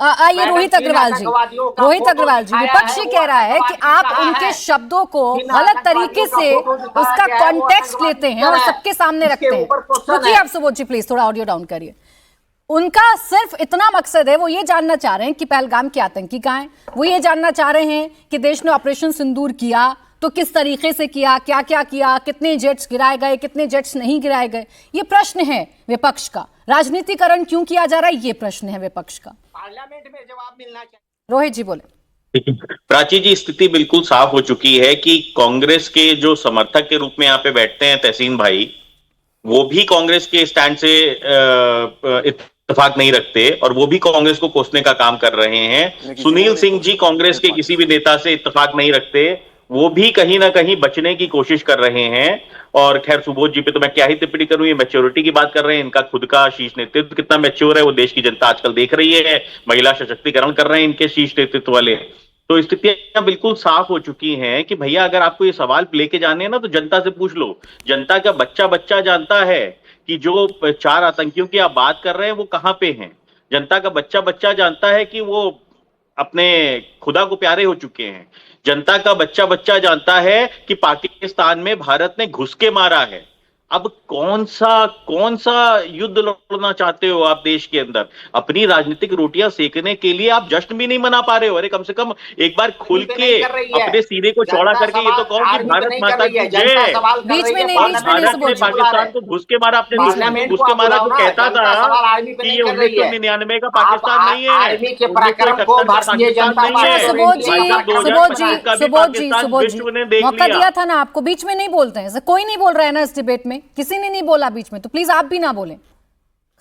ये रोहित अग्रवाल जी, विपक्ष कह रहा है कि आप उनके शब्दों को गलत तरीके से उसका कॉन्टेक्स्ट लेते हैं और सबके सामने रखते हैं। रुकिए आप सुबोध जी, प्लीज थोड़ा ऑडियो डाउन करिए। उनका सिर्फ इतना मकसद है, वो ये जानना चाह रहे हैं कि पहलगाम के आतंकी कहाँ हैं। वो ये जानना चाह रहे हैं कि देश ने ऑपरेशन सिंदूर किया तो किस तरीके से किया, क्या क्या किया, कितने जेट्स गिराए गए, कितने जेट्स नहीं गिराए गए। ये प्रश्न है विपक्ष का। राजनीतिकरण क्यों किया जा रहा है, ये प्रश्न है विपक्ष का। पार्लियामेंट में जवाब मिलना चाहिए। रोहित जी बोले। प्राची जी, स्थिति बिल्कुल साफ हो चुकी है कि कांग्रेस के जो समर्थक के रूप में यहाँ पे बैठते हैं तहसीन भाई, वो भी कांग्रेस के स्टैंड से इत्तेफाक नहीं रखते और वो भी कांग्रेस को कोसने का काम कर रहे हैं। सुनील सिंह जी कांग्रेस के किसी भी नेता से इत्तेफाक नहीं रखते, वो भी कहीं ना कहीं बचने की कोशिश कर रहे हैं। और खैर सुबोध जी पे तो मैं क्या ही टिप्पणी करूं, ये मैच्योरिटी की बात कर रहे हैं। इनका खुद का शीर्ष नेतृत्व कितना मैच्योर है वो देश की जनता आजकल देख रही है। महिला सशक्तिकरण कर रहे हैं इनके शीर्ष नेतृत्व वाले। तो स्थितियां बिल्कुल साफ हो चुकी हैं कि भैया अगर आपको ये सवाल लेके जाने हैं ना तो जनता से पूछ लो। जनता का बच्चा बच्चा जानता है कि जो 4 आतंकियों की आप बात कर रहे हैं वो कहां पे हैं। जनता का बच्चा बच्चा जानता है कि वो अपने खुदा को प्यारे हो चुके हैं। जनता का बच्चा बच्चा जानता है कि पाकिस्तान में भारत ने घुस के मारा है। अब कौन सा युद्ध लड़ना चाहते हो आप देश के अंदर? अपनी राजनीतिक रोटियां सेकने के लिए आप जश्न भी नहीं मना पा रहे हो। अरे कम से कम एक बार खुल के अपने सीने को चौड़ा करके ये तो कहो कि भारत माता की जय। भारत ने पाकिस्तान को घुस के मारा, अपने घुस के मारा। जो कहता था कि ये 1999 का पाकिस्तान नहीं है, 1971 मौका दिया था ना आपको, बीच में नहीं बोलते हैं। कोई नहीं बोल रहा है ना इस डिबेट में, किसी ने नहीं बोला बीच में, तो प्लीज आप भी ना बोलें,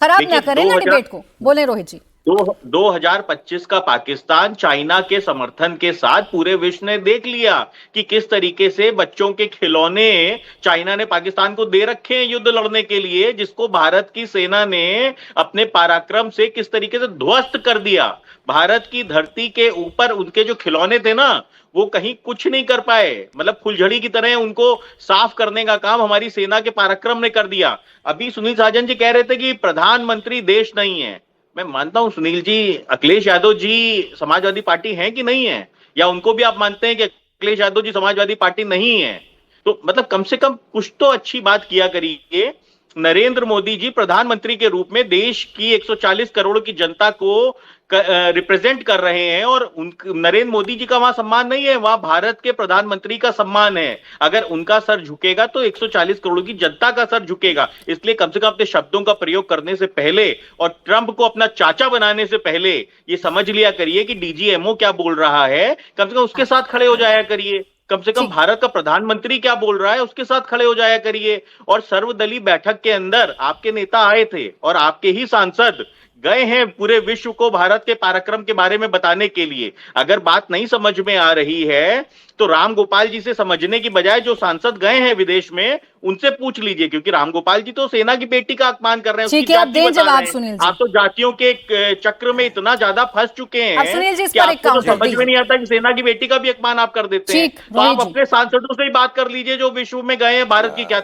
खराब ना करें ना डिबेट को। बोले रोहित जी। 2025 का पाकिस्तान चाइना के समर्थन के साथ पूरे विश्व ने देख लिया कि किस तरीके से बच्चों के खिलौने चाइना ने पाकिस्तान को दे रखे हैं युद्ध लड़ने के लिए, जिसको भारत की सेना ने अपने पराक्रम से किस तरीके से ध्वस्त कर दिया। भारत की धरती के ऊपर उनके जो खिलौने थे ना, वो कहीं कुछ नहीं कर पाए। मतलब फुलझड़ी की तरह उनको साफ करने का काम हमारी सेना के पराक्रम ने कर दिया। अभी सुनील साजन जी कह रहे थे कि प्रधानमंत्री देश नहीं है। मैं मानता हूं सुनील जी, अखिलेश यादव जी समाजवादी पार्टी हैं कि नहीं है, या उनको भी आप मानते हैं कि अखिलेश यादव जी समाजवादी पार्टी नहीं है? तो मतलब कम से कम कुछ तो अच्छी बात किया करिए। नरेंद्र मोदी जी प्रधानमंत्री के रूप में देश की 140 करोड़ की जनता को रिप्रेजेंट कर रहे हैं और नरेंद्र मोदी जी का वहां सम्मान नहीं है, वहां भारत के प्रधानमंत्री का सम्मान है। अगर उनका सर झुकेगा तो 140 करोड़ की जनता का सर झुकेगा। इसलिए कम से कम अपने शब्दों का प्रयोग करने से पहले और ट्रंप को अपना चाचा बनाने से पहले ये समझ लिया करिए कि डीजीएमओ क्या बोल रहा है, कम से कम उसके साथ खड़े हो जाया करिए। कम से कम भारत का प्रधानमंत्री क्या बोल रहा है उसके साथ खड़े हो जाया करिए। और सर्वदलीय बैठक के अंदर आपके नेता आए थे और आपके ही सांसद गए हैं पूरे विश्व को भारत के पराक्रम के बारे में बताने के लिए। अगर बात नहीं समझ में आ रही है तो राम गोपाल जी से समझने की बजाय जो सांसद गए हैं विदेश में उनसे पूछ लीजिए, क्योंकि राम गोपाल जी तो सेना की बेटी का अपमान कर रहे हैं। ठीक है, आप दें जवाब सुनील जी। आप तो जातियों के चक्र में इतना ज्यादा फंस चुके हैं कि आपको तो समझ में नहीं आता कि सेना की बेटी का भी अपमान आप कर देते हैं। तो आप अपने सांसदों से ही बात कर लीजिए जो विश्व में गए हैं भारत की क्या।